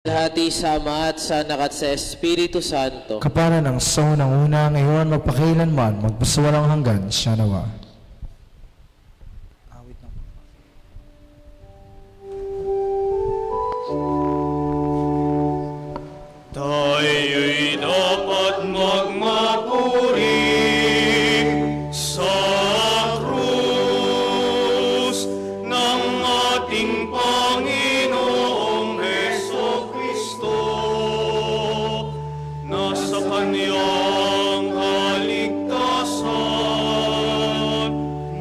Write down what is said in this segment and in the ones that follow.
Hati sa Ama at sa Anak at sa Espiritu Santo. Kapara ng sa unang-una, ngayon magpakailanman, magpasawalang hanggan, siya nawa. Tayo'y dapat magmapuri sa krus ng ating Panginoong Hesukristo, na sa Kanyang kaligtasan,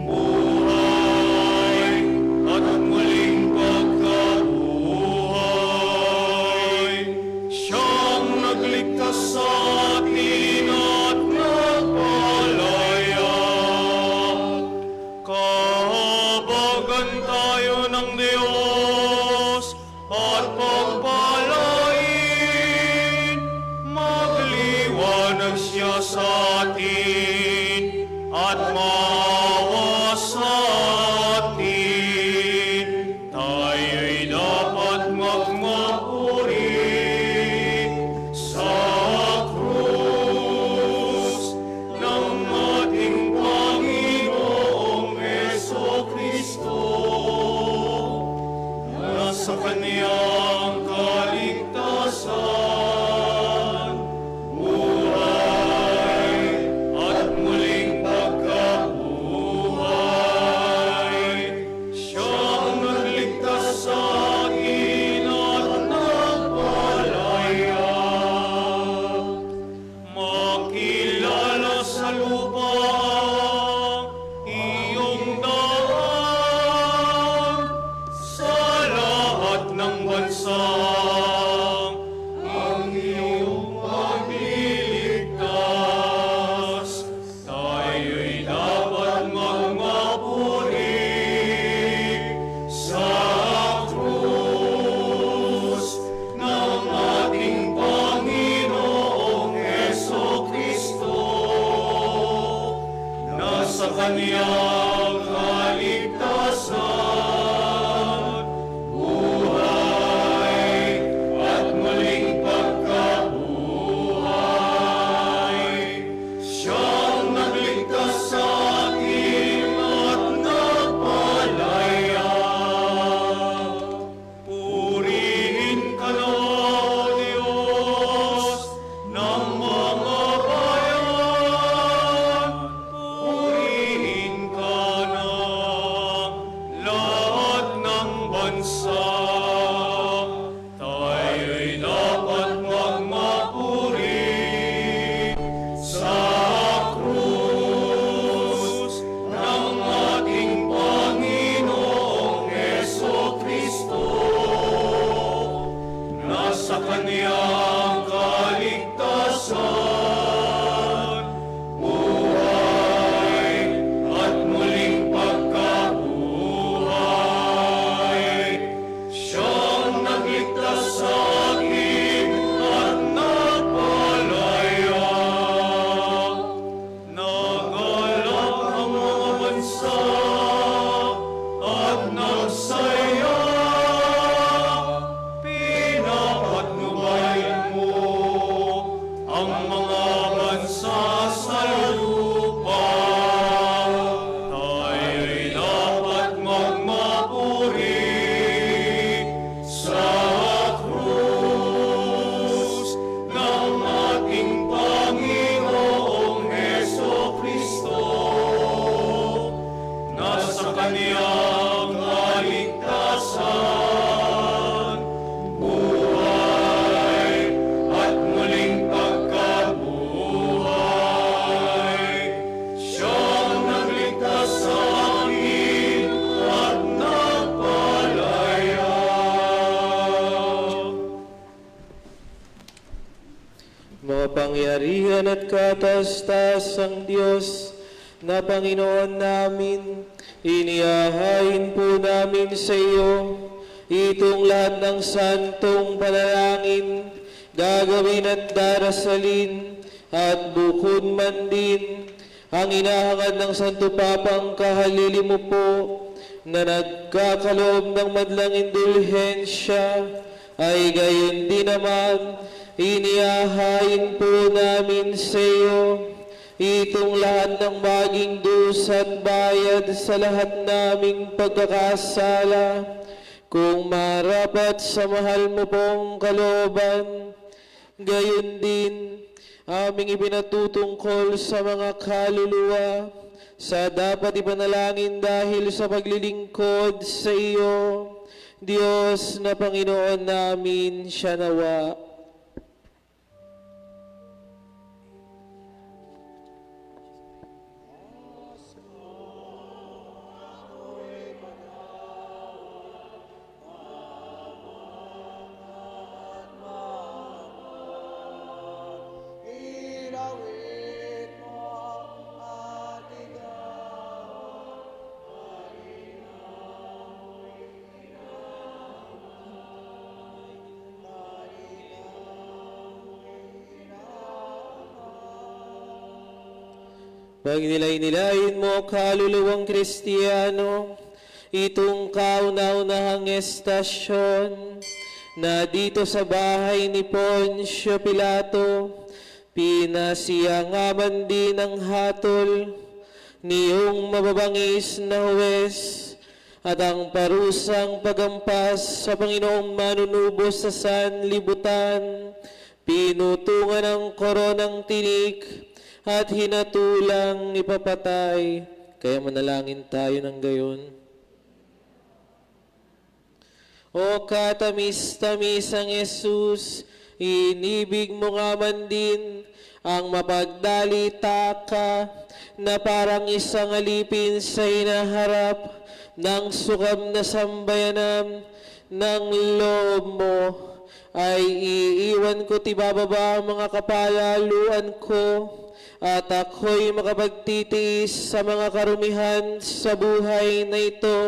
buhay at muling pagkabuhay, Siyang nagligtas sa atin at nagpalaya. Kahabagan tayo ng Diyos at pagpalain, magliwanag siya sa atin at maawa sa atin. Tayo'y dapat magmapuri sa krus ng ating Panginoong Hesukristo, na sa Kanyang kaligtasan, buhay at muling pagkabuhay, Siyang nagligtas sa atin at nagpalaya. Makilala sa lupa iyong daan, sa lahat ng bansa ang iyong pagliligtas. Tayo'y dapat magmapuri sa krus ng ating Panginoong Hesukristo, na sa Kanyang kaligtasan, buhay at muling pagkabuhay, Siyang nagligtas sa atin at nagpalaya. Purihin ka na, Diyos ng mga bayan. Purihin ka na, lahat ng bansa. Tayo'y dapat magmapuri sa krus ng ating Panginoong Hesukristo, na sa Kanyang kaligtasan, buhay at muling pagkabuhay, Siyang nagligtas sa atin at nagpalaya. Nagalak ang mga bansa at nagsaya, pinapatnubayan mo ang mga bansa sa lupa. Tayo'y dapat magmapuri sa krus ng ating Panginoong Hesukristo, na sa Kanyang kaligtasan, buhay at muling pagkabuhay, Siyang nagligtas sa atin at nagpalaya. Mapangyarihan at katastasang Diyos na Panginoon namin, inihahain po namin sa iyo itong lahat ng santong panalangin, gagawin at darasalin, at bukod man din ang inahangad ng Santo Papang kahalili mo po, na nagkakaloob ng madlang indulhensya ay gayon din naman inihahain po namin sa iyo itong lahat ng maging dusa at bayad sa lahat naming pagkakasala, kung marapat sa mahal mo pong kalooban. Gayon din aming ipinatutungkol sa mga kaluluwa sa dapat ipanalangin dahil sa paglilingkod sa iyo, Diyos na Panginoon namin, siya nawa. Pagnilay-nilayin mo, kaluluwang Kristiyano, itong kauna-unahang estasyon na dito sa bahay ni Poncio Pilato, pinasiyangaman din ng hatol niyong mababangis na huwes at ang parusang pagampas sa Panginoong manunubos sa sanlibutan, pinutungan ng koronang tinik at hinatulang ipapatay. Kaya manalangin tayo ng gayon. O katamis-tamis ang Jesus, inibig mo nga man din ang mapagdalita ka na parang isang alipin sa hinaharap ng sukam na sambayanam ng loob mo, ay iiwan ko tibababa ang mga kapalaluan ko at ako'y makapagtitiis sa mga karumihan sa buhay na ito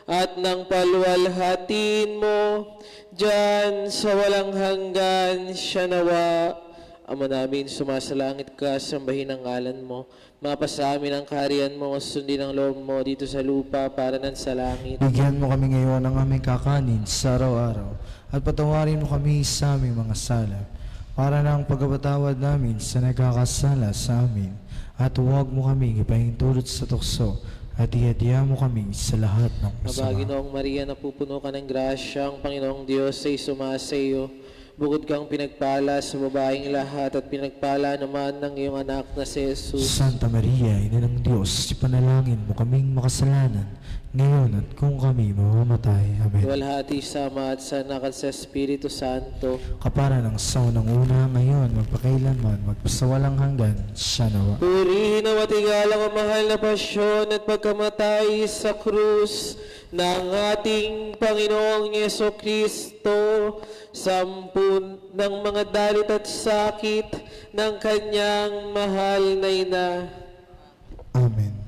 at nang paluwalhatiin mo dyan sa walang hanggan, siya nawa. Ama namin, sumasalangit ka, sambahin ang ngalan mo. Mapasa amin ang kaharian mo, sundin ang loob mo dito sa lupa para nan sa langit. Bigyan mo kami ngayon ng aming kakanin sa araw-araw at patawarin mo kami sa aming mga sala para ng pagkapatawad namin sa nagkakasala sa amin, at huwag mo kaming ipahintulot sa tukso, at iadya mo kami sa lahat ng masama. Mabaginoong Maria, napupuno ka ng grasya, ang Panginoong Diyos ay sumasa iyo. Bukod kang pinagpala sa babaeng lahat at pinagpala naman ng iyong anak na si Jesus. Santa Maria, Ina ng Diyos, ipanalangin mo kaming makasalanan, ngayon at kung kami mamamatay. Amen. Luwalhati sa Ama at sa Anak at sa Espiritu Santo. Kapara ng saunang-una, ngayon, magpakailanman, magpasawalang hanggan, siya nawa. Purihin at igalang ang mahal na pasyon at pagkamatay sa krus ng ating Panginoong Yesukristo, sampun ng mga dalit at sakit ng kanyang mahal na ina. Amen.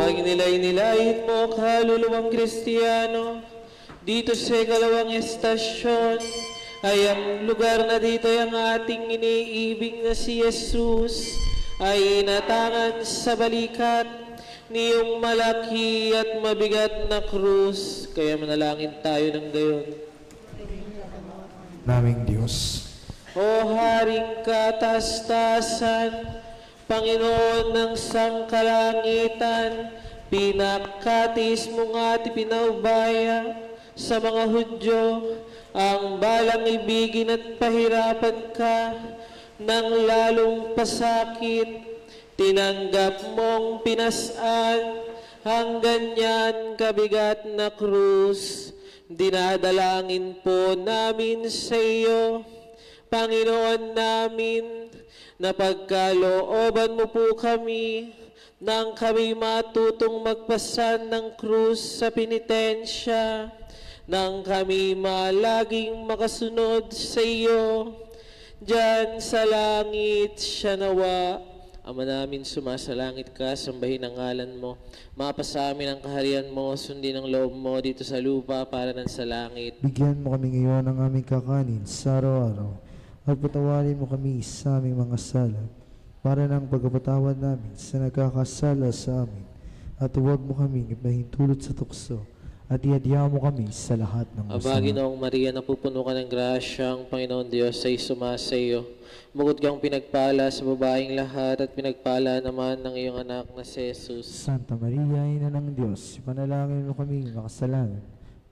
Pagnilay-nilayin mo, kaluluwang Kristiyano, dito sa ikalawang estasyon, ay ang lugar na dito ay ang ating iniibig na si Jesus ay inatangan sa balikat niyong malaki at mabigat na krus. Kaya manalangin tayo ng gayon. Naming Diyos, O Haring katastasan, Panginoon ng sangkalangitan, pinakatis mo nga at ipinaubaya sa mga Hudyo ang balang ibigin at pahirapan ka ng lalong pasakit. Tinanggap mong pinasan hanggang yan kabigat na krus. Dinadalangin po namin sa iyo, Panginoon namin, na pagkalooban mo po kami nang kami matutong magpasan ng krus sa penitensya, nang kami malaging makasunod sa iyo. Diyan sa langit siya nawa. Ama namin, sumasalangit ka, sambahin ang ngalan mo. Mapasa amin ang kaharian mo, sundin ang loob mo dito sa lupa para nan sa langit. Bigyan mo kami ngayon ng aming kakanin sa araw-araw at patawarin mo kami sa aming mga sala para ng pagkapatawad namin sa nagkakasala sa amin at huwag mo kami ipahintulot sa tukso at iadya mo kami sa lahat ng Aba, masama. Ginoong Maria, napupuno ka ng grasya, ang Panginoon Diyos ay sumasa iyo. Bukod kang pinagpala sa babaeng lahat at pinagpala naman ng iyong anak na si Jesus. Santa Maria, Ina ng Diyos, ipanalangin mo kami makasalanan,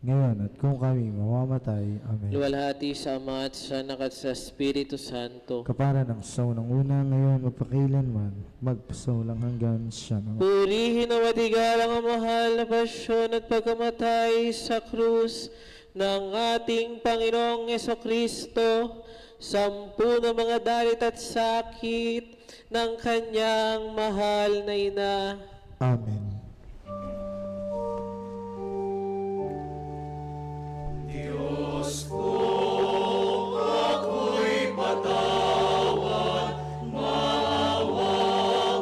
ngayon at kung kami mamamatay. Amen. Luwalhati sa Ama at sa Anak at sa Espiritu Santo. Kapara ng saunang una, ngayon magpakailanman, magpasaulang hanggan siya naman. Purihin o matigalang ang mahal na pasyon at pagkamatay sa krus ng ating Panginoong Kristo, sampu ng mga dalit at sakit ng kanyang mahal na ina. Amen. Diyos ko, ako'y patawad, maawa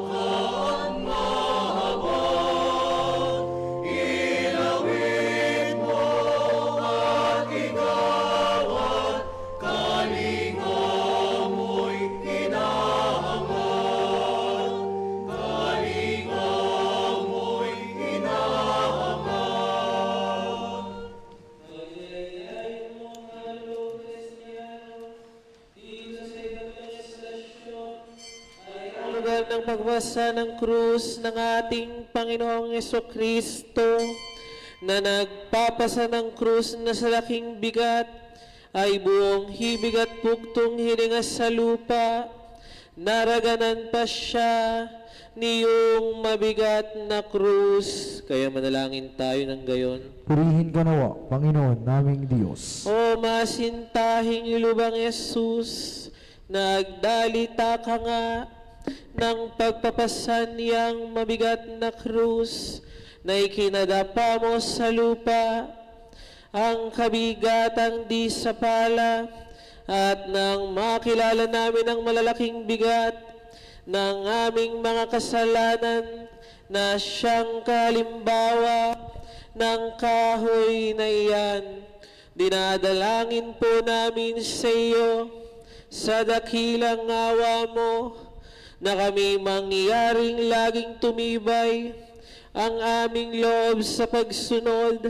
ka at mahabag. Ilawin mo at igawad, kalinga mo'y hinahangad. Kalinga mo'y hinahangad. Ang lugar ng pagbasa ng krus ng ating Panginoong Kristo na nagpapasa ng krus na sa laking bigat ay buong hibig at puktong hininga sa lupa. Naraganan pa siya niyong mabigat na krus. Kaya manalangin tayo ng gayon. Purihin ka nawa, Panginoon naming Diyos. O masintahing lubang Yesus, nagdalita ka nga ng pagpapasan niyang mabigat na krus na ikinadapa mo sa lupa, ang kabigatang di sa pala, at nang makilala namin ang malalaking bigat ng aming mga kasalanan na siyang kalimbawa ng kahoy na iyan, dinadalangin po namin sa iyo sa dakilang awa mo na kami mangyaring laging tumibay ang aming loob sa pagsunod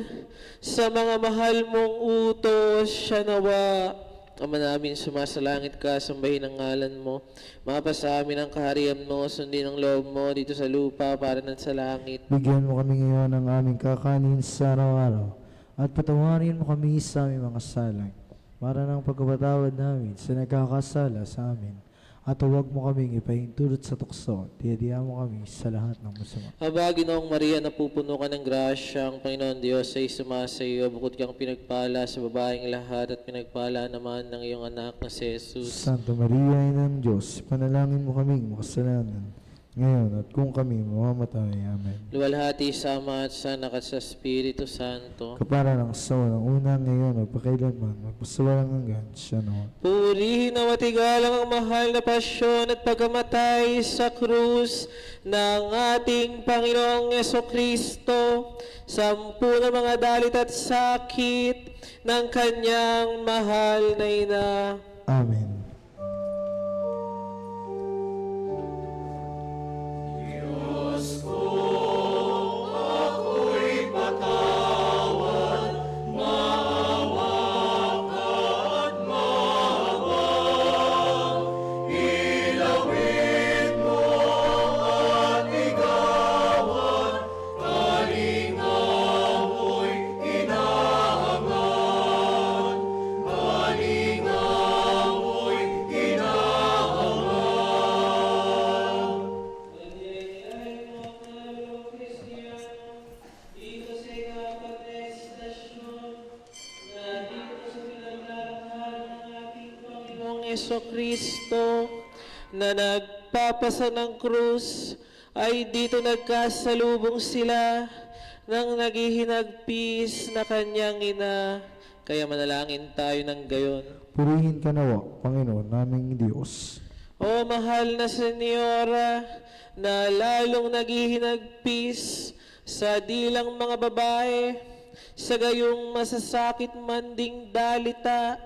sa mga mahal mong utos siya nawa. Ama namin, sumasalangit ka, sambahin ang ngalan mo. Mapasa amin ang kaharian mo, sundin ang loob mo dito sa lupa para nan sa langit. Bigyan mo kami ngayon ng aming kakanin sa araw-araw at patawarin mo kami sa aming mga sala para ng pagkapatawad namin sa nagkakasala sa amin at huwag mo kaming ipahintulot sa tukso, tiyadihan mo kami sa lahat ng masama. Aba, Ginoong Maria, napupuno ka ng grasya, ang Panginoon Diyos ay sumasa iyo. Bukod kang pinagpala sa babaeng lahat at pinagpala naman ng iyong anak na si Jesus. Santa Maria, Ina ng Diyos, panalangin mo kaming makasalanan, ngayon at kung kami mamamatay. Amen. Luwalhati sa Ama at sa Anak at sa Espiritu Santo. Kapara ng saunang una, ngayon at pakailanman, magpasawalang hanggan siya naman. Purihin na matigalang ang mahal na pasyon at pagkamatay sa krus ng ating Panginoong Kristo, sampu ng mga dalit at sakit ng kanyang mahal na ina. Amen. Diyos ko, ako'y patawad, maawa ka at mahabag. Ilawin mo at igawad, kalinga mo'y hinahangad. Kalinga mo'y hinahangad. Kristo na nagpapasa ng krus ay dito nagkasalubong sila ng naghihinagpis na kanyang ina. Kaya manalangin tayo ng gayon. Purihin ka nawa, Panginoon naming Diyos. O mahal na Senyora, na lalong naghihinagpis sa dilang mga babae, sa gayong masasakit manding dalita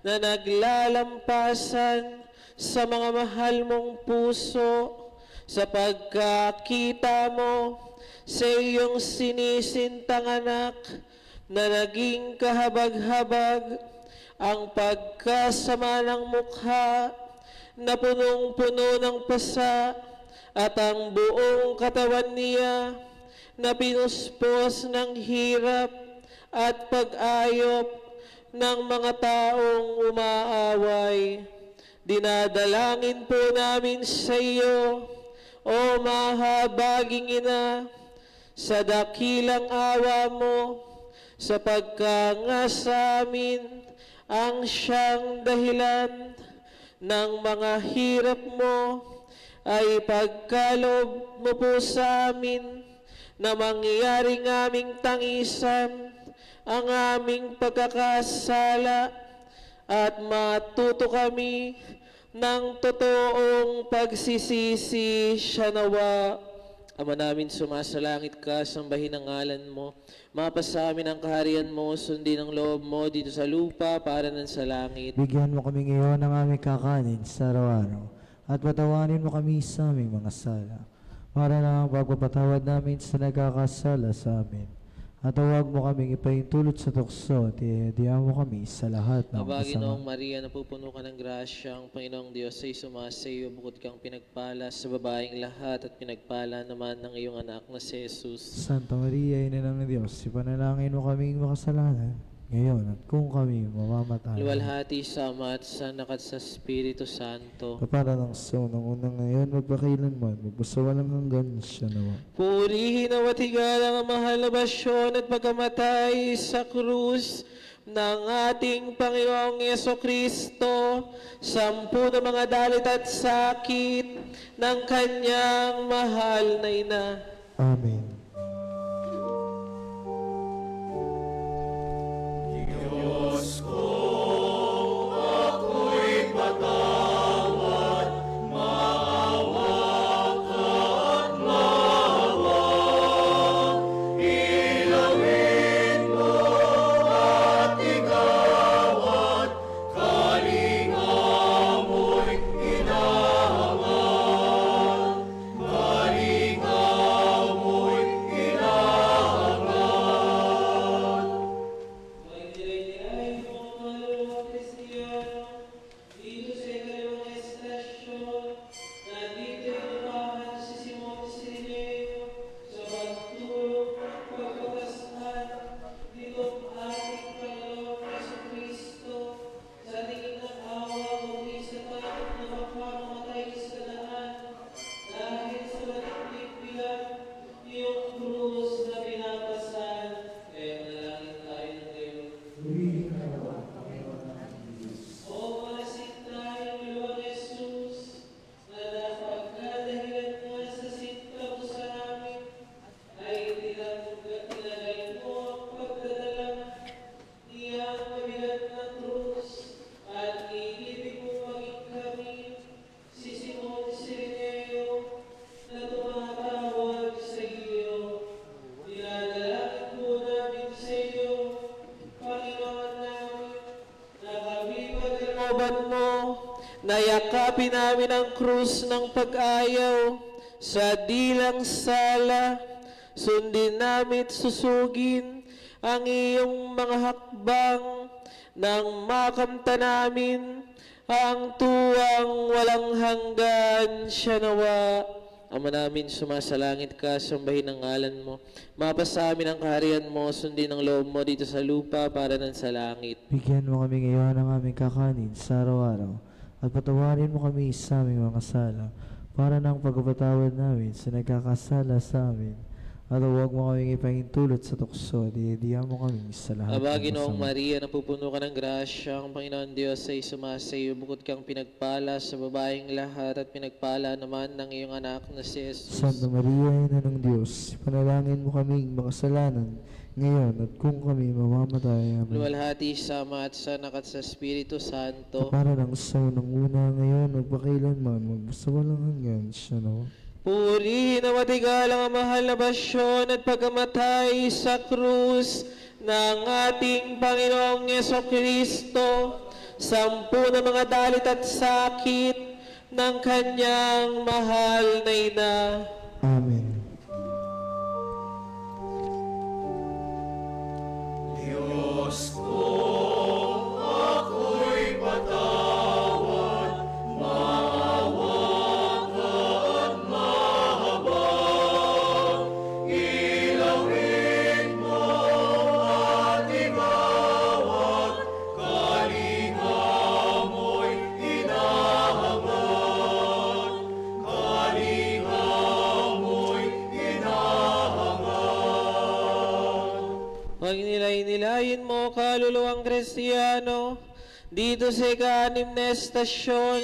na naglalampasan sa mga mahal mong puso, sa pagkakita mo sa iyong sinisintang anak na naging kahabag-habag ang pagkasama ng mukha na punong-puno ng pasa at ang buong katawan niya na pinuspos ng hirap at pag-ayop ng mga taong umaaway. Dinadalangin po namin sa iyo, o mahabaging ina, sa dakilang awa mo, sapagka nga sa amin ang siyang dahilan ng mga hirap mo, ay pagkalob mo po sa amin na mangyaring aming tangisan ang aming pagkakasala at matuto kami ng totoong pagsisisi siya nawa. Ama namin, sumasalangit ka, sambahin ang ngalan mo. Mapasa amin ang kaharian mo, sundin ang loob mo dito sa lupa para nan sa langit. Bigyan mo kami ngayon ng aming kakanin sa araw-araw, at patawarin mo kami sa aming mga sala, para na ang pagpapatawad namin sa nagkakasala sa amin. At huwag mo kaming ipahintulot sa tukso, at ihedihan mo kami sa lahat ng Aba, Ginoong masama. Maria, napupuno ka ng grasya, ang Panginoong Diyos ay sumasa iyo, bukod kang pinagpala sa babaeng lahat, at pinagpala naman ng iyong anak na si Jesus. Santa Maria, Ina ng Diyos, ipanalangin mo kaming makasalanan, ngayon at kung kami mamamatay. Luwalhati sa Ama at sa Anak at sa Espiritu Santo. Kapara ng so, ng unang ngayon, magpakailanman, magpasawalang hanggan siya nawa. Purihin at higalang ang mahal na basyon at pagkamatay sa krus ng ating Panginoong Yesukristo, sampu ng mga dalit at sakit ng kanyang mahal na ina. Amen. Diyos ko, ako'y patawad, maawa ka at mawag. Ilawin mo at igawad, kalinga mo'y inahangan. Kalinga mo'y inahangan. Magdiray-diray po ang mga Kristiyano dito sa ikalawang estasyon na dito inupahan si Simon Sirineo sa pagtulong at pagpapasal dito ang ating Panginoong Jesucristo sa tingin ng awa kundi sa takot na mapamamatay sa daan dahil sa matiktik bilang iyong krus na pinapasan. Kaya manalangin tayo ng Diyos. O malasin tayong luwang Jesus, na napagkadahilan mo sa sinta mo sa amin, ay tinagay mo ang pagdadala niyang mabigat na krus, at iibig mo maging kami, si Simon Sirineo, na tumatawag sa iyo. Dinadalangin po namin sa iyo, Panginoon namin, na kami pagkalooban mo, na yakapin namin ang krus ng pag-ayaw sa dilang sala, sundin namin at susugin ang iyong mga hakbang, nang makamta namin ang tuwang walang hanggan siya nawa. Ama namin, sumasalangit ka, sambahin ang ngalan mo. Mapasa amin ang kaharian mo, sundin ang loob mo dito sa lupa para nan sa langit. Bigyan mo kami ngayon ng aming kakanin sa araw-araw, at patawarin mo kami sa aming mga sala, para ng pagpapatawad namin sa nagkakasala sa amin. At huwag mo kaming ipahintulot sa tukso, at idiyan mo kami sa lahat Aba, ng Ginoong masama. Maria, napupuno ka ng grasya, ang Panginoon Diyos ay sumasa iyo, bukod kang pinagpala sa babaeng lahat, at pinagpala naman ng iyong anak na si Jesus. Santa Maria, Ina ng Diyos, panalangin mo kaming makasalanan, ngayon at kung kami mamamatay. Amen. Luwalhati sa Ama at sa Anak at sa Espiritu Santo. Para ng sa unang una, ngayon, magpakailanman, magbasawalang hanggan, siya no. Puri na matigalang ang mahal na basyon at pagkamatay sa krus ng ating Panginoong Yesukristo, sampu na mga dalit at sakit ng kanyang mahal na ina. Amen. Diyos ko, ako'y patawad, maawa ka at mahabag. Ilawin mo at igawad, kalinga mo'y hinahangad. Kalinga mo'y hinahangad. Pag nilay-nilayin mo, kaluluwang Kristiyano, dito sa ika-anim na estasyon,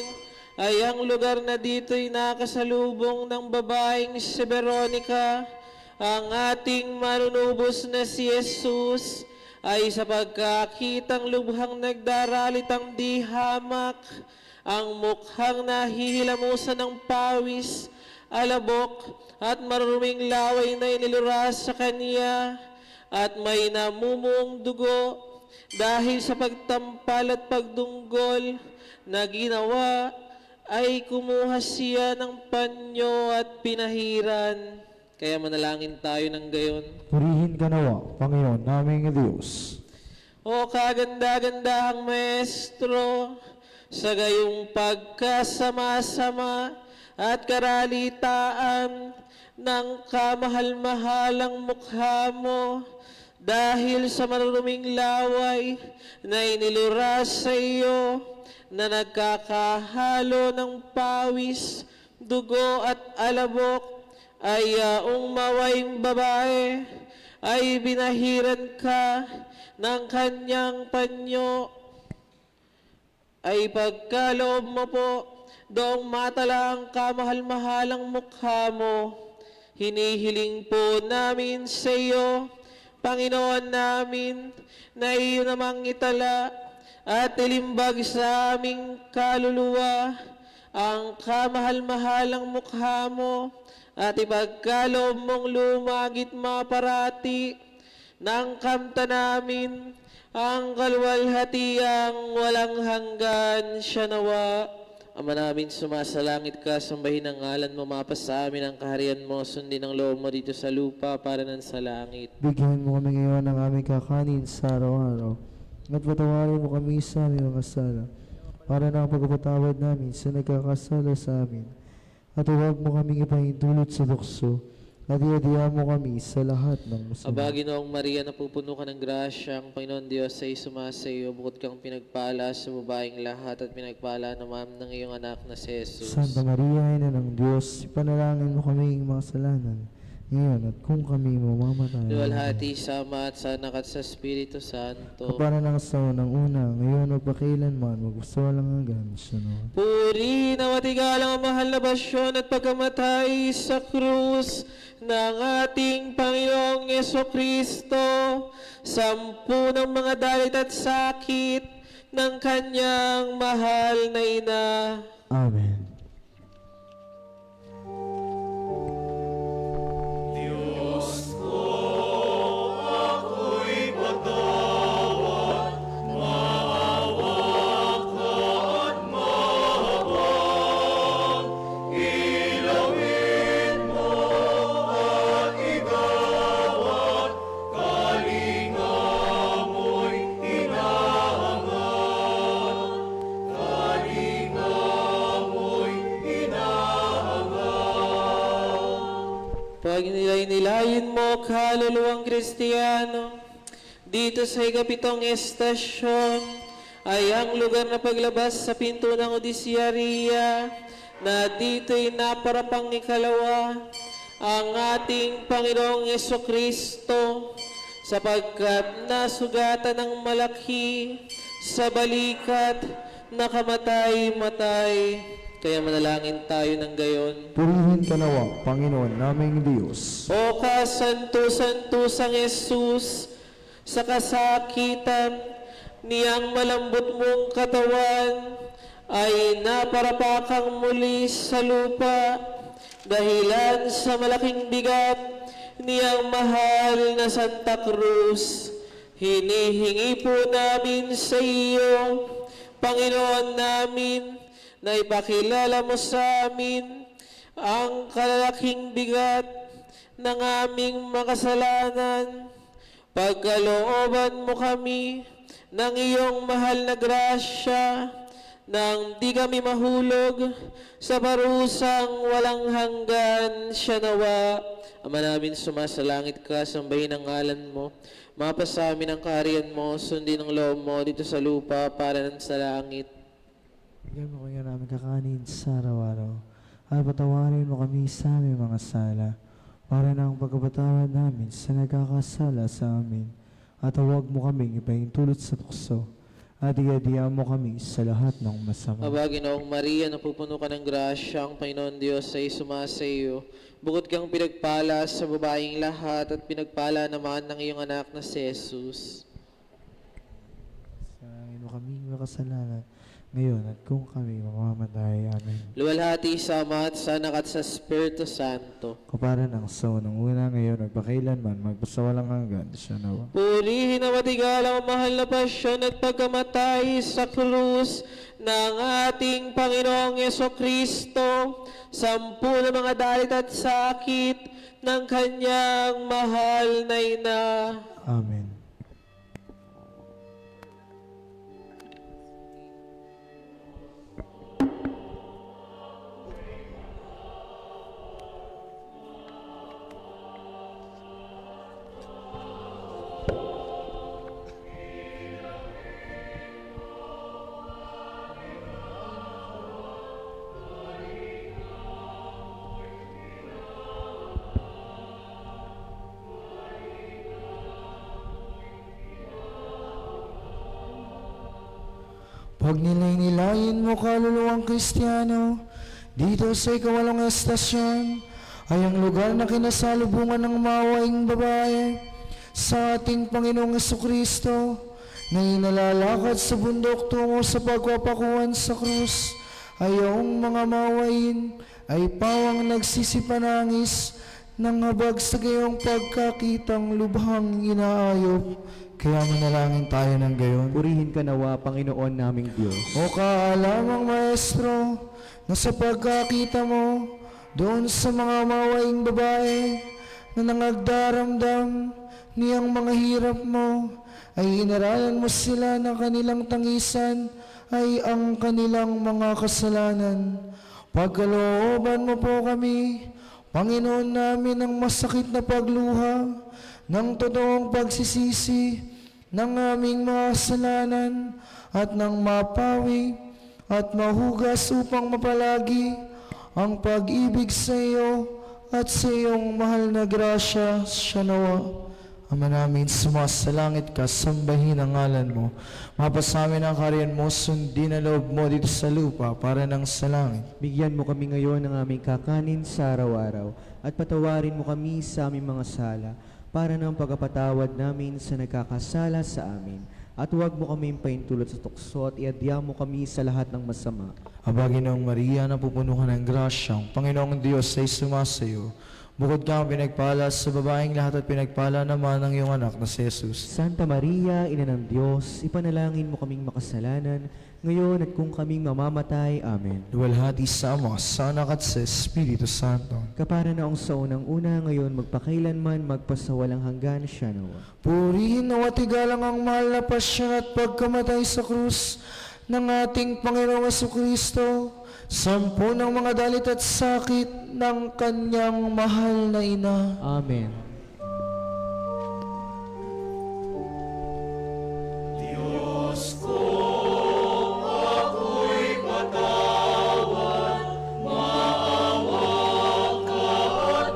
ay ang lugar na dito'y nakasalubong ng babaeng si Veronica, ang ating manunubos na si Jesus, ay sa pagkakitang lubhang nagdaralitang di hamak, ang mukhang nahihilamusan ng pawis, alabok, at maruming laway na iniluras sa kanya, at may namumuong dugo dahil sa pagtampal at pagdunggol na ginawa, ay kumuha siya ng panyo at pinahiran. Kaya manalangin tayo ng gayon. Purihin ka nawa, Panginoon naming Diyos. O kaganda-gandahang Maestro, sa gayong pagkasama-sama at karalitaan ng kamahal-mahalang mukha mo, dahil sa maruruming laway na iniluras sa iyo, na nagkakahalo ng pawis, dugo at alabok, ay yaong mawayang babae, ay binahiran ka ng kanyang panyo, ay pagkaloob mo po, doong matala ang kamahal-mahalang mukha mo. Hinihiling po namin sa iyo, Panginoon namin, na iyo namang itala at ilimbag sa aming kaluluwa ang kamahal-mahalang mukha mo, at ipagkaloob mong lumagit maparati ng kamta namin ang kaluwalhatiang walang hanggan siya nawa. Ama namin, sumasalangit ka, sambahin ang ngalan mo, mapasa amin ang kaharian mo, sundin ang loob mo dito sa lupa para nan sa langit. Bigyan mo kami ngayon ng aming kakanin sa araw-araw, at patawarin mo kami sa aming mga sala, para na ang pagpapatawad namin sa nagkakasala sa amin. At huwag mo kaming ipahintulot sa tukso, at iadihan mo kami sa lahat ng masama. Aba, Ginoong Maria, napupuno ka ng grasya, ang Panginoon Diyos ay sumasa iyo, bukod kang pinagpala sa babaeng lahat, at pinagpala naman ng iyong anak na si Jesus. Santa Maria, Ina ng Diyos, ipanalangin mo kaming makasalanan, ngayon at kung kami mamamatay. Luwalhati sa Ama at sa Anak at sa Espiritu Santo. Para ng sa unang una, ngayon o pakailanman, magpasawalang hanggan, siya no. Puri na matigalang ang mahal na basyon at pagkamatay sa krus ng ating Panginoong Yesukristo, sampu ng mga dalit at sakit ng kanyang mahal na ina. Amen. Diyos ko, ako'y patawad, maawa ka at mahabag. Ilawin mo at igawad, kalinga mo'y hinahangad. Kalinga mo'y hinahangad. Pag nilay-nilayin mo, kaluluwang Kristiyano, dito sa ikapitong estasyon, ay ang lugar na paglabas sa pinto ng Odisyaria, na dito'y naparapang ikalawa, ang ating Panginoong Yesukristo, sapagkat nasugatan ng malaki sa balikat na kamatay-matay. Kaya manalangin tayo ng gayon. Purihin ka nawa, Panginoon naming Diyos. O kasanto-santosang Jesus, sa kasakitan niyang malambot mong katawan ay naparapakang muli sa lupa dahilan sa malaking bigat niyang mahal na Santa Cruz. Hinihingi po namin sa iyo, Panginoon namin, na ipakilala mo sa amin ang kalalaking bigat ng aming makasalanan. Pagkalooban mo kami ng iyong mahal na grasya, nang di kami mahulog sa parusang walang hanggan siya nawa. Ama namin, sumasalangit ka, sambahin ang ngalan mo. Mapasa amin ang kaharian mo, sundin ang loob mo dito sa lupa para ng sa langit. Bigyan mo kaya namin kakanin sa araw-araw, at patawarin mo kami sa aming mga sala, para ng pagkapatawad namin sa nagkakasala sa amin, at huwag mo kaming ipahintulot sa tukso, at iadiyaan mo kami sa lahat ng masama. Aba, Ginoong Maria, napupuno ka ng grasya, ang Panginoon Diyos ay sumasa iyo. Bukod kang pinagpala sa babaeng lahat, at pinagpala naman ng iyong anak na si Jesus. Salamin mo kaming makasalanan, ngayon at kung kami mamamatay. Amen. Luwalhati sa Ama at sa Anak at sa Espiritu Santo. Kapara ng sa unang una, ngayon at pakailanman, magpasawalang hanggan siya nawa. Purihin na matigalang ang mahal na pasyon at pagkamatay sa krus ng ating Panginoong Yesukristo, sampu ng mga dalit at sakit ng kanyang mahal na ina. Amen. Pag nilay-nilayin mo kaluluwang Kristiyano, dito sa ikawalong estasyon, ay ang lugar na kinasalubungan ng mawaing babae sa ating Panginoong Yesukristo, na inalalakad sa bundok tungo sa pagpapakuan sa krus. Ayong mga mawain ay pawang nagsisipanangis ng habag sa gayong pagkakitang lubhang inaayop. Kaya manalangin tayo ng gayon. Purihin ka nawa, Panginoon naming Diyos. O kaalamang Maestro, na sa pagkakita mo doon sa mga mawaing babae na nangagdaramdam niyang mga hirap mo, ay inaralan mo sila na kanilang tangisan ay ang kanilang mga kasalanan. Pagkalooban mo po kami, Panginoon namin, ng masakit na pagluha ng totoong pagsisisi ng aming mga kasalanan, at ng mapawi at mahugas upang mapalagi ang pag-ibig sa iyo at sa iyong mahal na grasya siya nawa. Ama namin, sumasalangit ka, sambahin ang ngalan mo. Mapasamin ang kaharian mo, sundin ang loob mo dito sa lupa para ng sa langit. Bigyan mo kami ngayon ng aming kakanin sa araw-araw, at patawarin mo kami sa aming mga sala, para ng pagkapatawad namin sa nagkakasala sa amin. At huwag mo kami paintulot sa tukso, at iadya mo kami sa lahat ng masama. Aba, Ginoong Maria, napupuno ka ng grasya, ang Panginoong Diyos ay sumasayo. Bukod kang pinagpala sa babaeng lahat, at pinagpala naman ng iyong anak na si Jesus. Santa Maria, Ina ng Diyos, ipanalangin mo kaming makasalanan, ngayon at kung kaming mamamatay. Amen. Luwalhati sa Ama, sa Anak at sa Espiritu Santo. Kapara naong sa unang-una, ngayon magpakailanman, magpasawalang hanggan siya nawa. Purihin na watigalang ang mahal na pasyon at pagkamatay sa krus ng ating Panginoong Yesukristo, sampu ng mga dalit at sakit ng kanyang mahal na ina. Amen. Diyos ko, ako'y patawad, maawa ka at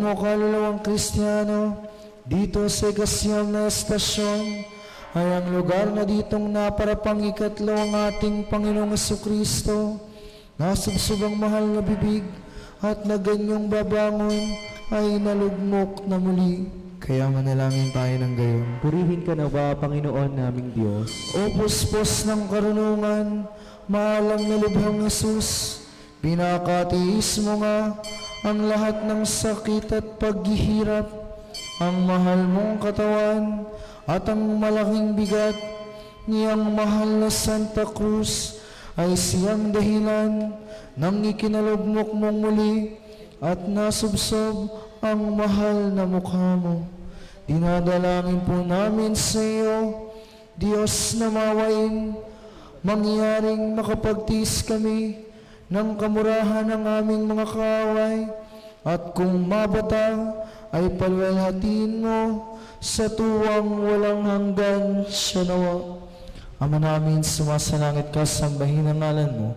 mo kalulawang Kristiyano dito sa ikasyam na estasyon ay ang lugar na ditong naparapang ikatlo ang ating Panginoong Jesucristo. Nasubsubang mahal na bibig at na ganyong babangon ay nalugmok na muli. Kaya manalangin tayo ng gayon. Purihin ka na ba, Panginoon naming Diyos? O puspos ng karunungan, maalam na lubhang Jesus, pinakatiis mo nga ang lahat ng sakit at paghihirap, ang mahal mong katawan at ang malaking bigat niyang mahal na Santa Cruz ay siyang dahilan ng ikinalugmok mong muli at nasubsob ang mahal na mukha mo. Dinadalangin po namin sa iyo, Diyos na mawain, mangyaring makapagtiis kami ng kamurahan ng aming mga kaaway, at kung mabata ay palwalhatiin mo sa tuwang walang hanggan siya nawa. Ama namin, sumasalangit ka, sambahin ang ngalan mo.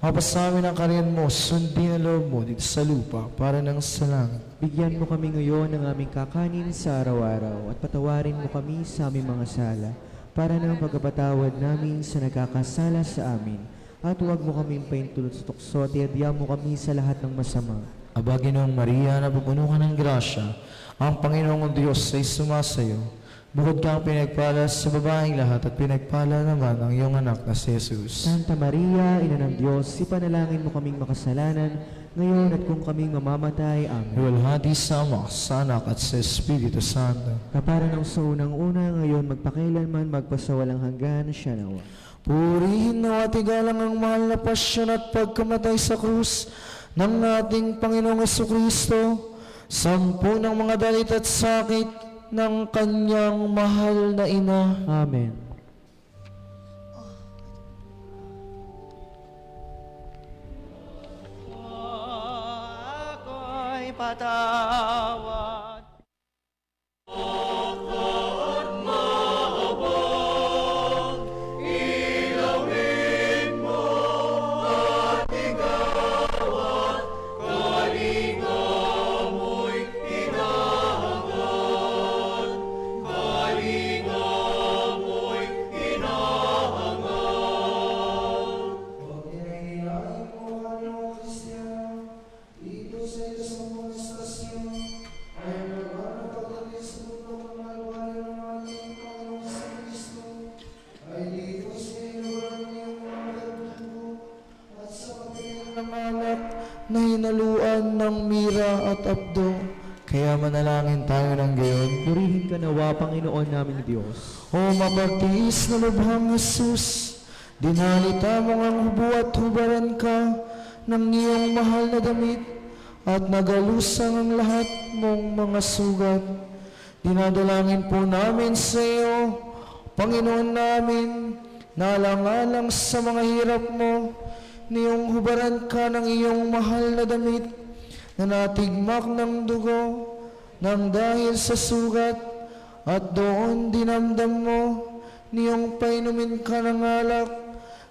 Mapasamin ang kariyan mo, sundin ang loob mo dito sa lupa para nang sa langit. Bigyan mo kami ngayon ng aming kakanin sa araw-araw at patawarin mo kami sa aming mga sala para ng pagkapatawad namin sa nagkakasala sa amin. At huwag mo kaming paintulot sa tukso at iadya mo kami sa lahat ng masama. Aba, Ginoong Maria, napupuno ka ng grasya, ang Panginoong Diyos ay sumasayo. Bukod kang pinagpala sa babaeng lahat at pinagpala naman ang iyong anak na si Jesus. Santa Maria, Ina ng Diyos, ipanalangin mo kaming makasalanan, ngayon at kung kaming mamamatay. Amen. Luwalhati sa Ama, sa Anak at sa Espiritu Santo. Kapara ng sa unang-una, ngayon magpakailanman, magpasawalang hanggan, siya nawa. Purihin na at igalang ang mahal na pasyon at pagkamatay sa krus ng ating Panginoong Jesucristo, sampu ng mga dalit at sakit ng kanyang mahal na ina. Amen. Ako'y patawad. Na hinaluan ng mira at abdo, kaya manalangin tayo ng gayon. Purihin ka nawa, Panginoon naming Diyos. O mapagtiis na lubhang Jesus, dinalita mo ang hubo at hubaran ka ng iyong mahal na damit at nagalusang ang lahat mong mga sugat. Dinadalangin po namin sa iyo, Panginoon namin, na alang-alang sa mga hirap mo, niyong hubaran ka ng iyong mahal na damit na natigmak ng dugo nang dahil sa sugat, at doon dinamdam mo niyong painumin ka ng alak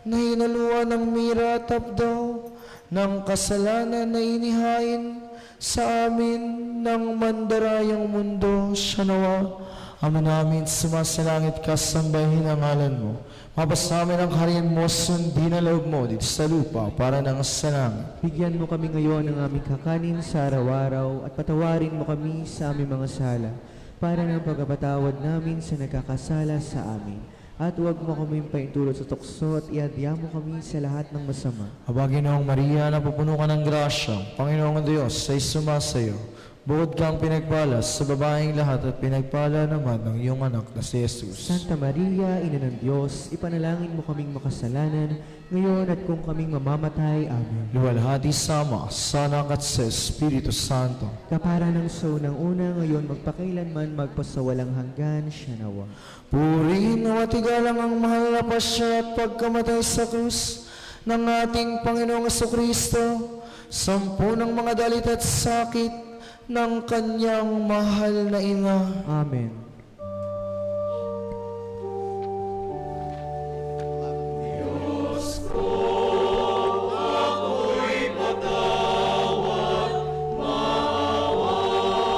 na hinaluan ng mira at abdo ng kasalanan na inihain sa amin ng mandarayang mundo. Siya nawa. Ama namin, sumasalangit ka, sambahin ang ngalan mo. Mapasamin ang kariyan mo, sundin ang loob mo dito sa lupa para nang sa langit. Bigyan mo kami ngayon ng aming kakanin sa araw-araw at patawarin mo kami sa aming mga sala para ng pagkapatawad namin sa nagkakasala sa amin. At huwag mo kami paintulot sa tukso at iadya mo kami sa lahat ng masama. Aba, Ginoong Maria, napupuno ka ng grasya, Panginoong Diyos ay sumasayo. Bukod kang pinagpala sa babaeng lahat at pinagpala naman ng iyong anak na si Jesus. Santa Maria, Ina ng Diyos, ipanalangin mo kaming makasalanan, ngayon at kung kaming mamamatay. Amen. Luwalhati sa Ama, sa Anak at sa Espiritu Santo. Kapara ng sa unang-una, ngayon magpakailanman, magpasawalang hanggan, siya nawa. Purihin na matigalang ang mahal na pasya at pagkamatay sa krus ng ating Panginoong Jesucristo, sampu ng mga dalit at sakit ng kanyang mahal na ina. Amen. Ako'y patawad, maawa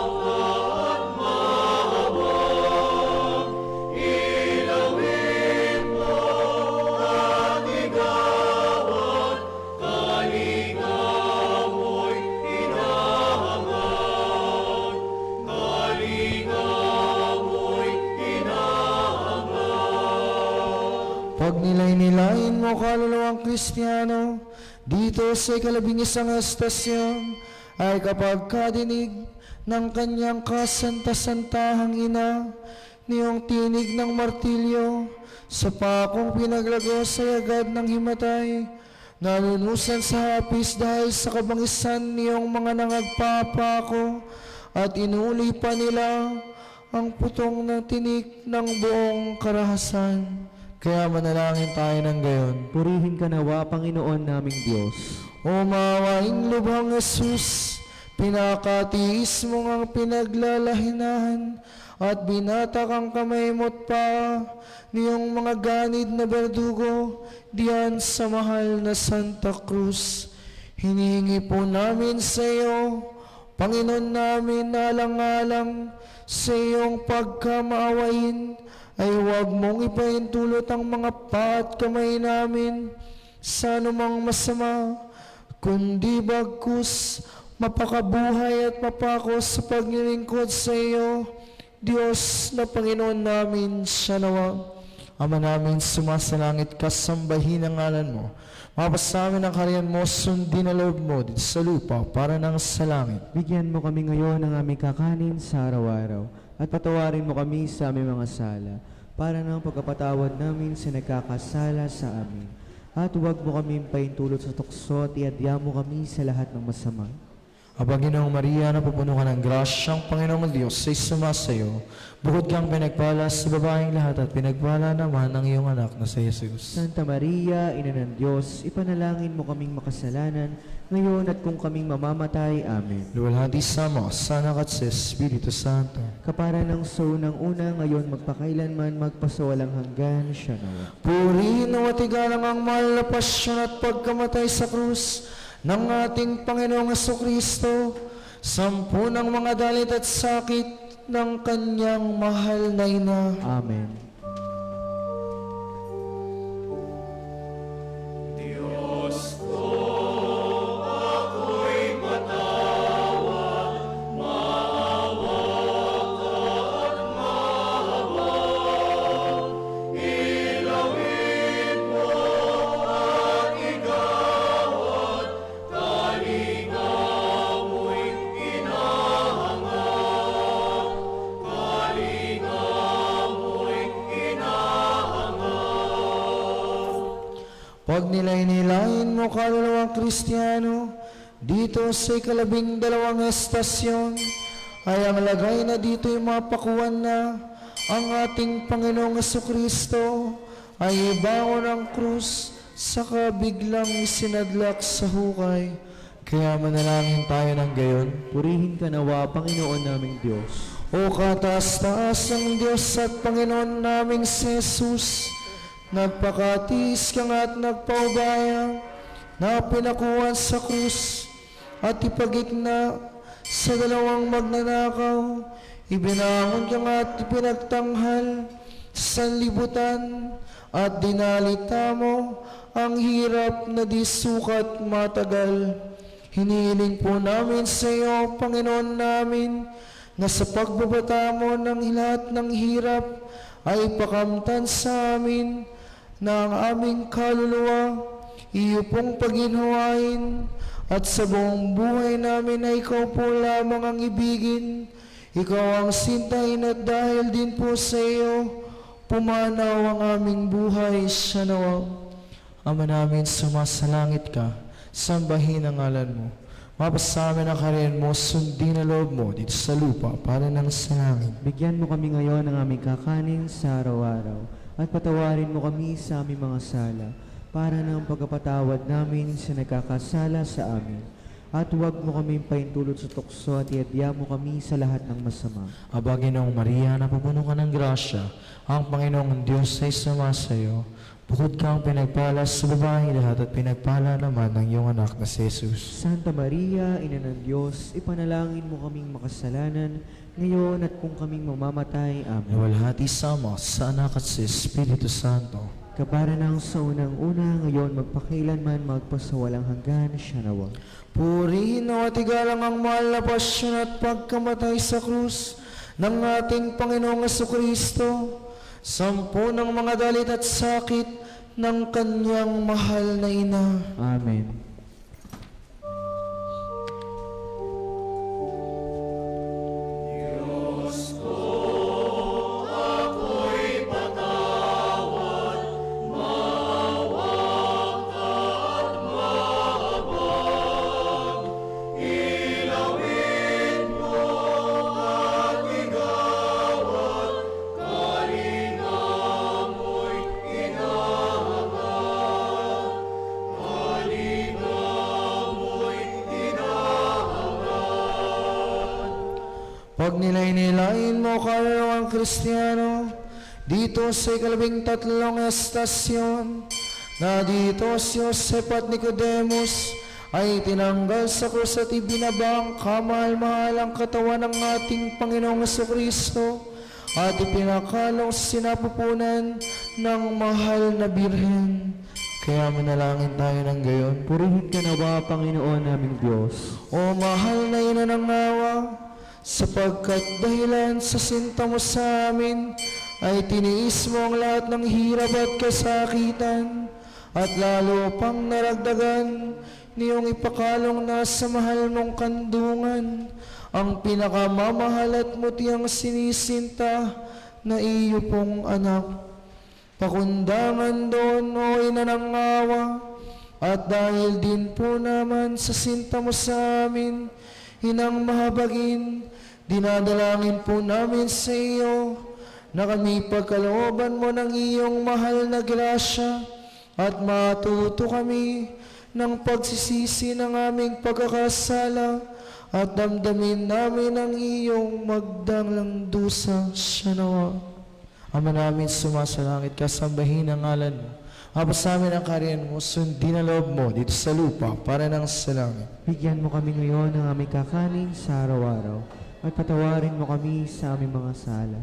Huwag nilay-nilain mo kaluluwang Kristiyano dito sa ika-11 estasyon ay kapag kadinig ng kanyang kasantasantahang ina niyong tinig ng martilyo sa pakong pinaglago sa agad ng himatay, nanunusan sa hapis dahil sa kabangisan niyong mga nangagpapako at inuli pa nila ang putong na tinik ng buong karahasan. Kaya manalangin tayo ng gayon. Purihin ka nawa, Panginoon naming Diyos. O mawaing lubhang Jesus, pinakatiis mo ang pinaglalahinahan at binatak ang kamay mo't pa niyong mga ganid na berdugo diyan sa mahal na Santa Cruz. Hinihingi po namin sa iyo, Panginoon namin, alang-alang sa iyong pagkamaawain, ay huwag mong ipahintulot ang mga pa at kamay namin sa anumang masama, kundi bagkus mapakabuhay at mapako sa paglilingkod sa iyo, Diyos na Panginoon namin siya nawa. Ama namin, sumasalangit ka, sambahin ang ngalan mo. Mapasamin ang kariyan mo, sundin ang loob mo dito sa lupa para nang sa langit. Bigyan mo kami ngayon ng aming kakanin sa araw-araw at patawarin mo kami sa aming mga sala para ng pagkapatawad namin sa nagkakasala sa amin. At huwag mo kami paintulot sa tukso at iadya mo kami sa lahat ng masama. Aba, Ginoong Maria, napupuno ka ng grasyang Panginoong Diyos ay sumasayo. Bukod kang pinagpala sa babaeng lahat at pinagpala naman ang iyong anak na si Jesus. Santa Maria, Ina ng Diyos, ipanalangin mo kaming makasalanan, ngayon at kung kaming mamamatay. Amen. Luwalhati sa Ama, sa Anak at sa Espiritu Santo. Kapara ng so ng una, ngayon magpakailanman, magpasawalang hanggan, siya nawa. Purihin o matigalang ang mahal na pasyon at pagkamatay sa krus ng ating Panginoong Jesucristo, sampu ng mga dalit at sakit ng kanyang mahal na ina. Amen. Pag nilay-nilain mo kaluluwang Kristiyano dito sa ika-12 estasyon, ay ang lagay na dito'y mapakuan na ang ating Panginoong Jesucristo ay ibangon ang krus saka biglang isinadlak sa hukay. Kaya manalangin tayo ng gayon. Purihin ka nawa, Panginoon naming Diyos. O kataas-taas ang Diyos at Panginoon naming si Jesus, nagpakatiis ka nga at nagpaubaya na pinakuhan sa krus at ipagitna sa dalawang magnanakaw, ibinangon ka nga at ipinagtanghal sa libutan at dinalita mo ang hirap na di sukat matagal. Hinihiling po namin sa iyo, Panginoon namin, na sa pagbabata mo ng lahat ng hirap ay pakamtan sa amin na ang aming kaluluwa iyo pong paghinhawain at sa buong buhay namin ay ikaw po lamang ang ibigin. Ikaw ang sintahin at dahil din po sa iyo pumanaw ang aming buhay siya nawa. Ama namin, sumasalangit ka, sambahin ang ngalan mo. Mapasamin ang kariyan mo, sundin ang loob mo dito sa lupa para nang sa langit. Bigyan mo kami ngayon ng aming kakanin sa araw-araw at patawarin mo kami sa aming mga sala para ng pagkapatawad namin sa nagkakasala sa amin. At huwag mo kami paintulot sa tukso at iadya mo kami sa lahat ng masama. Aba, Ginoong Maria, napupuno ka ng grasya, ang Panginoong Diyos ay sumasayo. Bukod kang pinagpala sa babaeng lahat at pinagpala naman ng iyong anak na si Jesus. Santa Maria, Ina ng Diyos, ipanalangin mo kaming makasalanan, ngayon at kung kaming mamamatay. Amen. Nawalhati sa Ama, sa Anak at sa Espiritu Santo. Kapara ng sa unang-una, ngayon magpakailanman, magpasawalang hanggan, siya nawa. Purihin o atigalang ang mahal na pasyon at pagkamatay sa krus ng ating Panginoong Jesucristo, sampu ng mga dalit at sakit ng kanyang mahal na ina. Amen. Pag nilay-nilain mo kalawang Kristiyano, dito sa 13 estasyon, na dito si Josep at Nicodemus ay tinanggal sa krus at ibinaba ang kamahal-mahalang katawan ng ating Panginoong Jesucristo at ipinakalong sinapupunan ng mahal na Birhen. Kaya manalangin tayo ng gayon. Purihin ka nawa, Panginoon naming Diyos. O mahal na ina ng nawa, sapagkat dahilan sa sinta mo sa amin, ay tiniis mo ang lahat ng hirap at kasakitan, at lalo pang naragdagan niyong ipakalong nasa mahal mong kandungan, ang pinakamamahal at mutiyang sinisinta na iyo pong anak. Pakundangan doon, o ina ng awa, at dahil din po naman sa sinta mo sa amin, Inang mahabagin, dinadalangin po namin sa iyo na kami pagkalooban mo ng iyong mahal na grasya at matuto kami ng pagsisisi ng aming pagkakasala at damdamin namin ang iyong magdangang dusa siya nawa. Ama namin sumasalangit ka, sambahin ang ngalan mo. Abos namin ang kariyan mo, sundin ang loob mo dito sa lupa para nang sa langit. Bigyan mo kami ngayon ng aming kakanin sa araw-araw at patawarin mo kami sa aming mga sala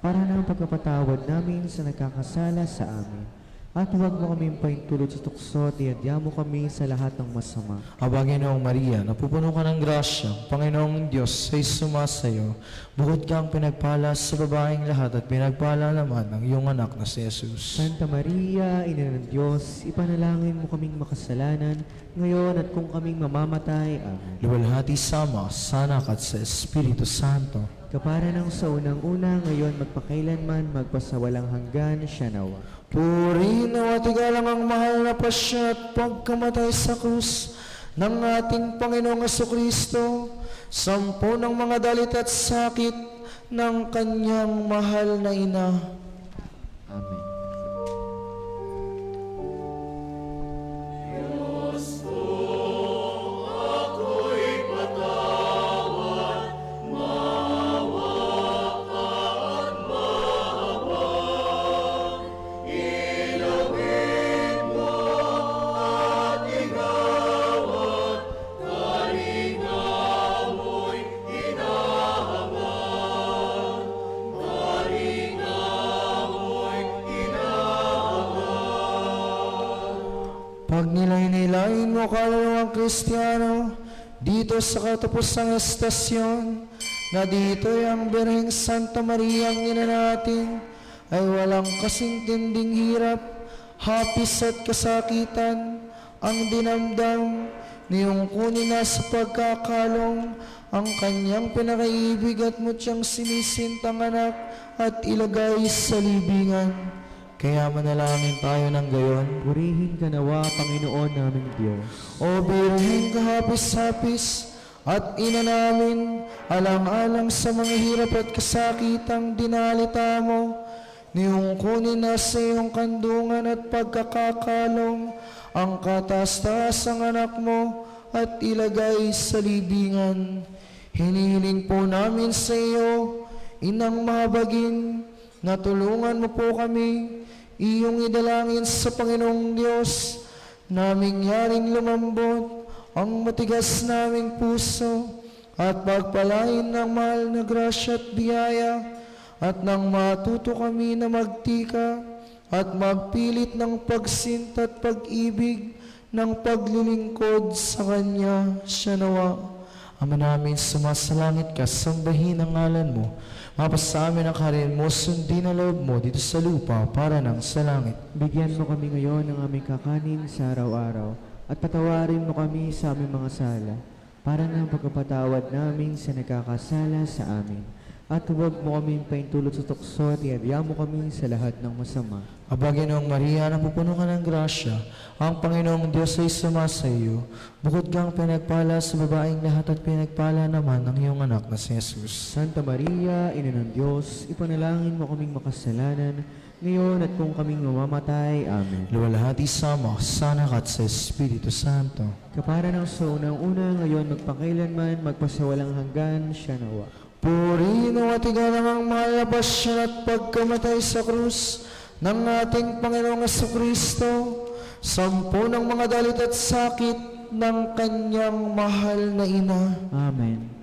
para ng pagkapatawad namin sa nagkakasala sa amin. At huwag mo kami paintulot sa tukso at iadya mo kami sa lahat ng masama. Aba, Ginoong Maria, napupuno ka ng grasya, Panginoong Diyos ay sumasayo. Bukod kang pinagpala sa babaeng lahat at pinagpala naman ng iyong anak na si Jesus. Santa Maria, Ina ng Diyos, ipanalangin mo kaming makasalanan, ngayon at kung kaming mamamatay. Amen. Luwalhati sa Ama, sa Anak at sa Espiritu Santo. Kapara ng sa unang-una, ngayon magpakailanman, magpasawalang hanggan, siya nawa. Purihin at igalang ang mahal na pasya at pagkamatay sa krus ng ating Panginoong Jesucristo, sampo ng mga dalit at sakit ng kanyang mahal na ina. Amen. Pag nilay-nilain mo kalawang Kristiyano, dito sa katapusang estasyon, na dito'y ang Birheng Santa Maria ang ina natin, ay walang kasing tinding hirap, hapis at kasakitan, ang dinamdam, niyong kunin na sa pagkakalong, ang kanyang pinakaibig at mutyang sinisintang anak, at ilagay sa libingan. Kaya manalangin tayo ng gayon. Purihin ka nawa, Panginoon naming Diyos. O Birheng kahapis-hapis at ina namin, alang-alang sa mga hirap at kasakitang dinalita mo, niyong kunin na sa iyong kandungan at pagkakakalong ang kataas-taas ang anak mo at ilagay sa libingan. Hinihiling po namin sa iyo, Inang mahabagin, na tulungan mo po kami, iyong idalangin sa Panginoong Diyos, naming yaring lumambot ang matigas naming puso, at pagpalain ng mahal na grasya at biyaya, at nang matuto kami na magtika, at magpilit ng pagsinta at pag-ibig ng paglilingkod sa Kanya, siya nawa. Ama namin, sumasalangit ka, sambahin ang ngalan mo. Mapasa amin ang kaharian mo, sundin ang loob mo dito sa lupa para nang sa langit. Bigyan mo kami ngayon ng aming kakanin sa araw-araw at patawarin mo kami sa aming mga sala para ng pagkapatawad namin sa nagkakasala sa amin. At huwag mo kami paintulot sa tukso at iadya mo kami sa lahat ng masama. Aba, Ginoong Maria, napupuno ka ng grasya, ang Panginoong Diyos ay sumasa iyo. Bukod kang pinagpala sa babaeng lahat at pinagpala naman ang iyong anak na si Jesus. Santa Maria, Ina ng Diyos, ipanalangin mo kaming makasalanan, ngayon at kung kaming mamamatay. Amen. Luwalhati sa Ama, sa Anak at sa Espiritu Santo. Kapara ng sa unang-una, ngayon magpakailanman, magpasawalang hanggan, siya nawa. Purihin at igalang ang mahal na pasyon at pagkamatay sa krus ng ating Panginoong Jesucristo, sampu ng mga dalit at sakit ng kanyang mahal na ina. Amen.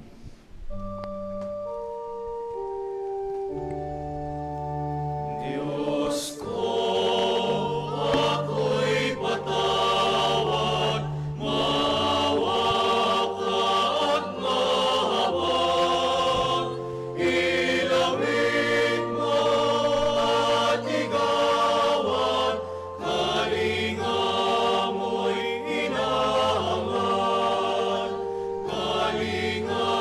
Kalinga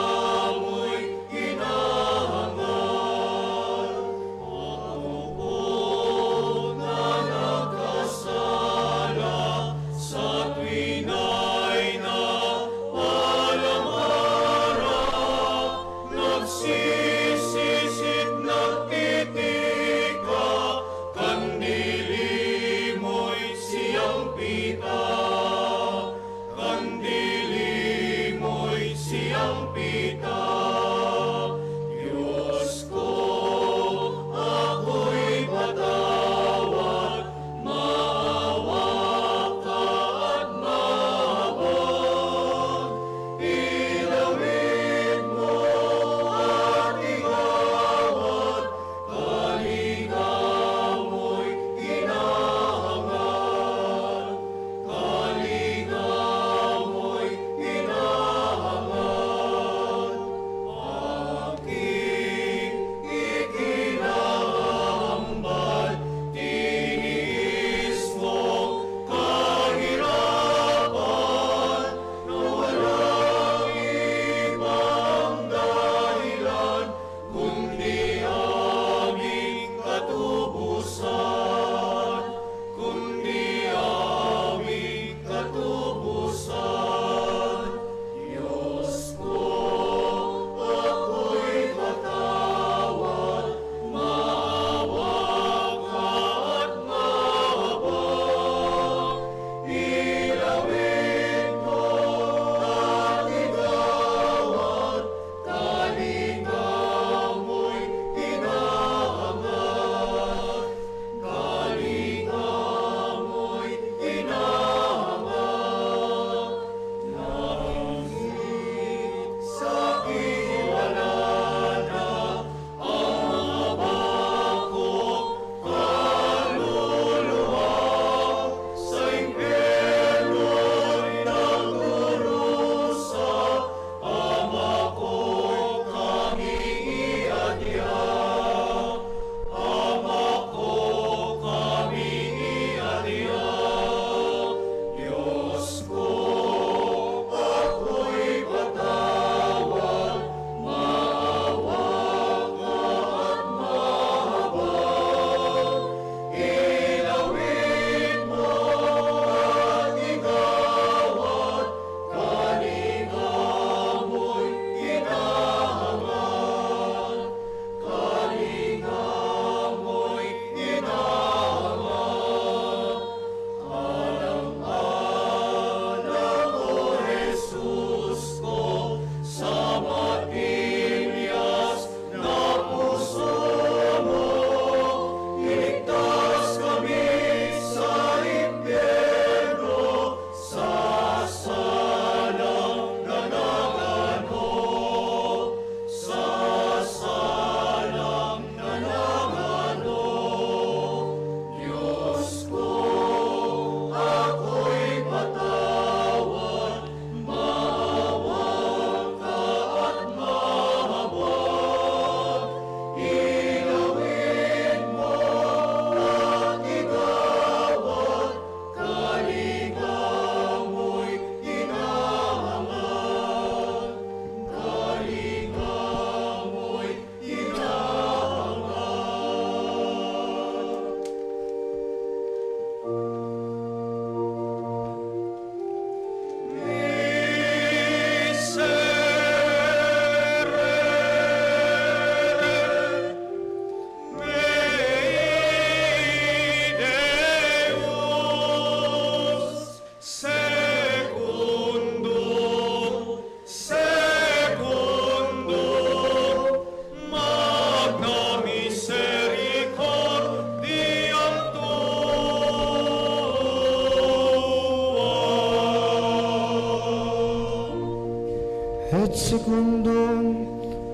secundum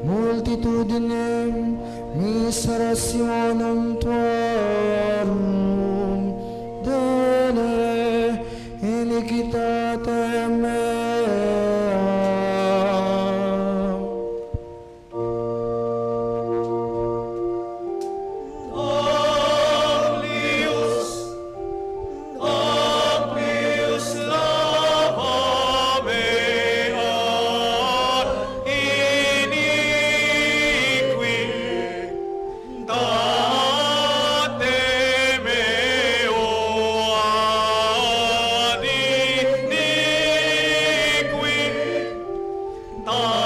multitudinem miserationem tuarum dele iniquitatem meam. Amplius lava mea iniqui date meo ad iniqui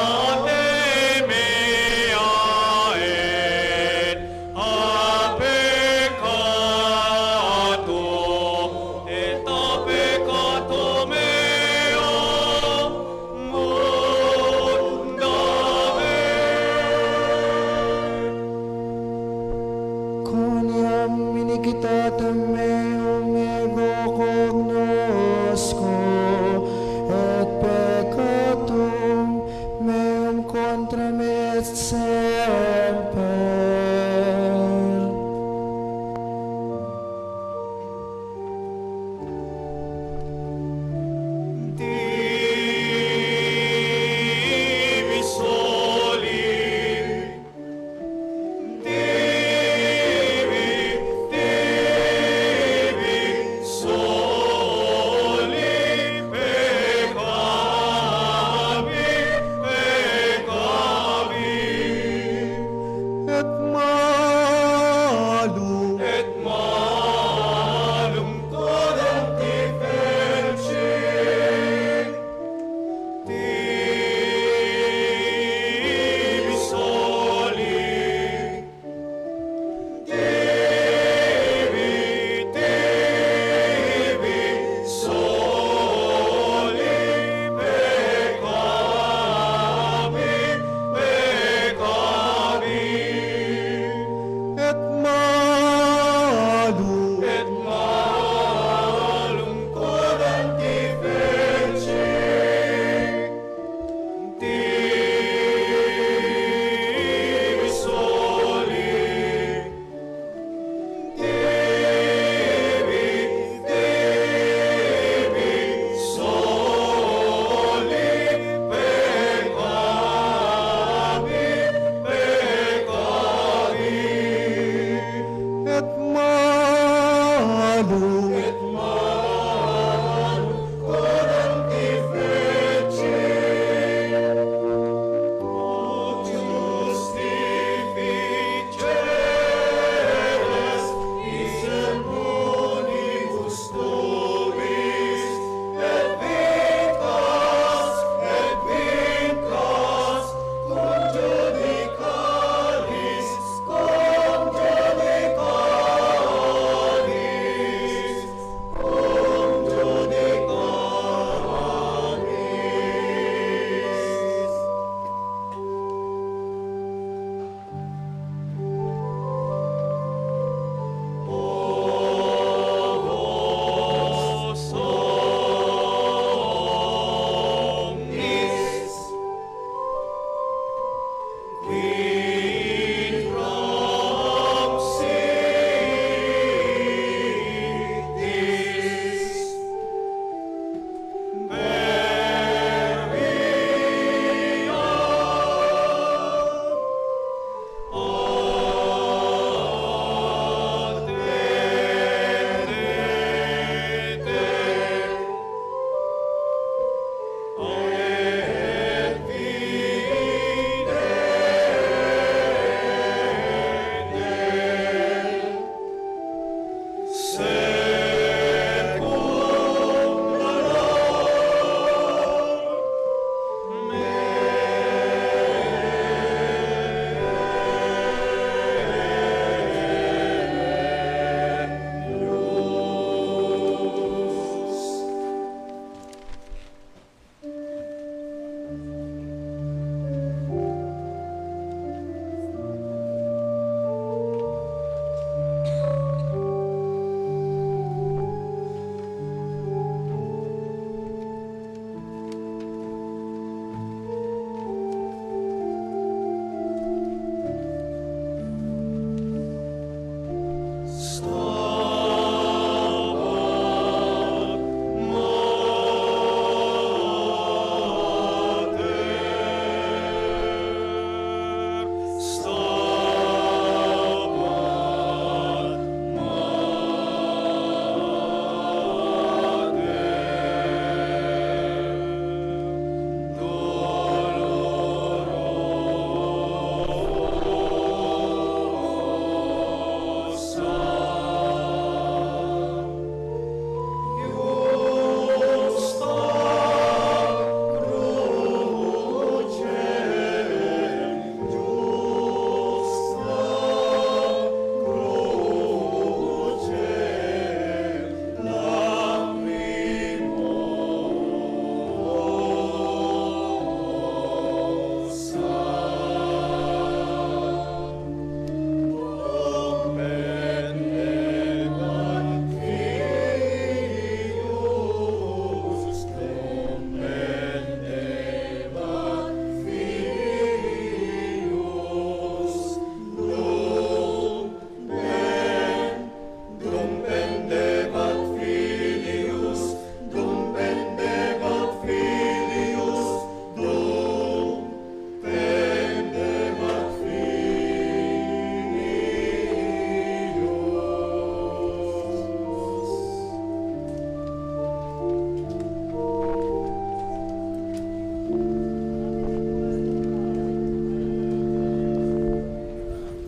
date mea et a peccato et a peccato meo mundame. Quoniam iniquitatem meum ego cognosco, et peccatum meum contra me et semper. Divi soli, divi soli, peccavi, peccavi,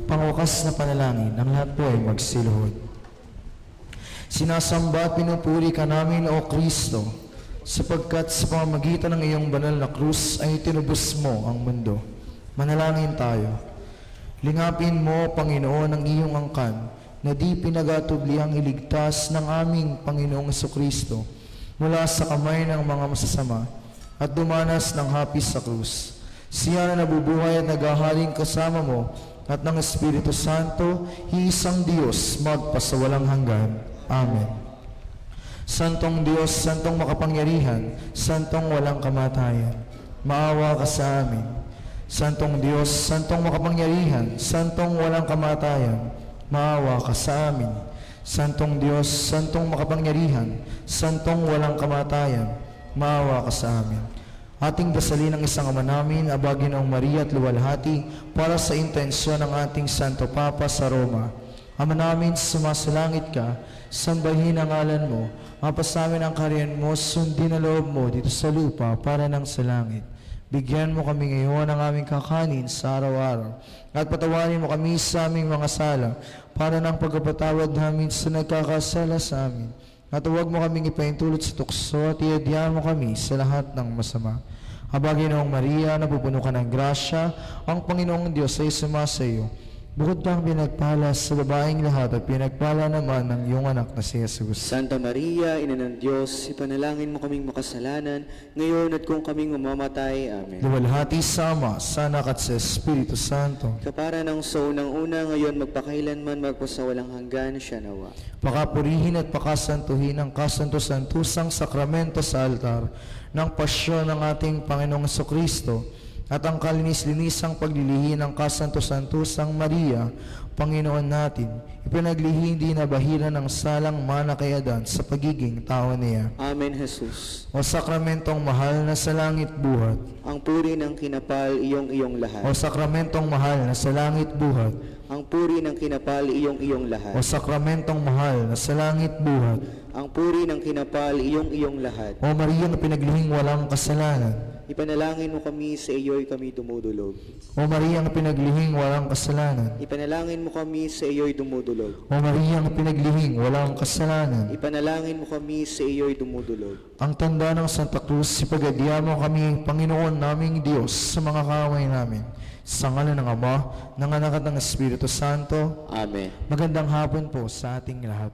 Pangwakas na panalangin, ang lahat po ay magsiluhod. Sinasamba at pinupuri ka namin, O Kristo, sapagkat sa pamamagitan ng iyong banal na krus ay tinubos mo ang mundo. Manalangin tayo. Lingapin mo, Panginoon, ang iyong angkan na di pinagatubliang iligtas ng aming Panginoong Kristo mula sa kamay ng mga masasama at dumanas ng hapis sa krus. Siya na nabubuhay at naghahaling kasama mo at ng Espiritu Santo, iisang Diyos, magpasawalang hanggan. Amen. Santong Diyos, Santong makapangyarihan, Santong walang kamatayan, maawa ka sa amin. Santong Diyos, Santong makapangyarihan, Santong walang kamatayan, maawa ka sa amin. Santong Diyos, Santong makapangyarihan, Santong walang kamatayan, maawa ka sa amin. Ating dasalin ang isang ama namin, Abaginoong Maria at luwalhati, para sa intensyon ng ating Santo Papa sa Roma. Ama namin, sumasalangit ka, sambahin ang ngalan mo, mapasamin ang kaharian mo, sundin ang loob mo dito sa lupa para nang sa langit. Bigyan mo kami ngayon ng aming kakanin sa araw-araw, at patawarin mo kami sa aming mga sala, para ng pagkapatawad namin sa nagkakasala sa amin. At huwag mo kaming ipaintulot sa tukso at iadyahan mo kami sa lahat ng masama. Abaginoong Maria, napupuno ka ng grasya, ang Panginoong Diyos ay sumasa iyo. Bukod kang pinagpala sa babaeng lahat at pinagpala naman ng iyong anak na si Jesus. Santa Maria, Ina ng Diyos, ipanalangin mo kaming makasalanan, ngayon at kung kaming mamamatay. Amen. Luwalhati sa Ama, sa Anak at sa Espiritu Santo. Kapara ng so ng una, ngayon magpakailanman, magpasawalang hanggan, siya nawa. Pakapurihin at pakasantuhin ang kasanto-santusang sakramento sa altar ng pasyon ng ating Panginoong Kristo at ang kalinis-linisang paglilihi ng kasanto-santusang Maria, Panginoon natin, ipinaglihi hindi na bahira ng salang mana kay Adan sa pagiging tao niya. Amen, Jesus. O sakramentong mahal na sa langit buhat, Ang puri ng kinapal, iyong lahat. o sakramentong mahal na sa langit buhat, Ang puri ng kinapal, iyong lahat. o sakramentong mahal na sa langit buhat, Ang puri ng kinapal, iyong lahat. o Maria na pinaglihing walang kasalanan, Ipanalangin mo kami, sa iyo'y kami dumudulog. o Maria na pinaglihing walang kasalanan, Ipanalangin mo kami, sa iyo'y dumudulog. o Maria na pinaglihing walang kasalanan, Ipanalangin mo kami, sa iyo'y dumudulog. ang tanda ng Santa Cruz, ipagadya mo kami, Panginoon naming Diyos, sa mga kaaway namin. Sa ngalan ng Ama, ng Anak at ng Espiritu Santo. Amen. Magandang hapon po sa ating lahat.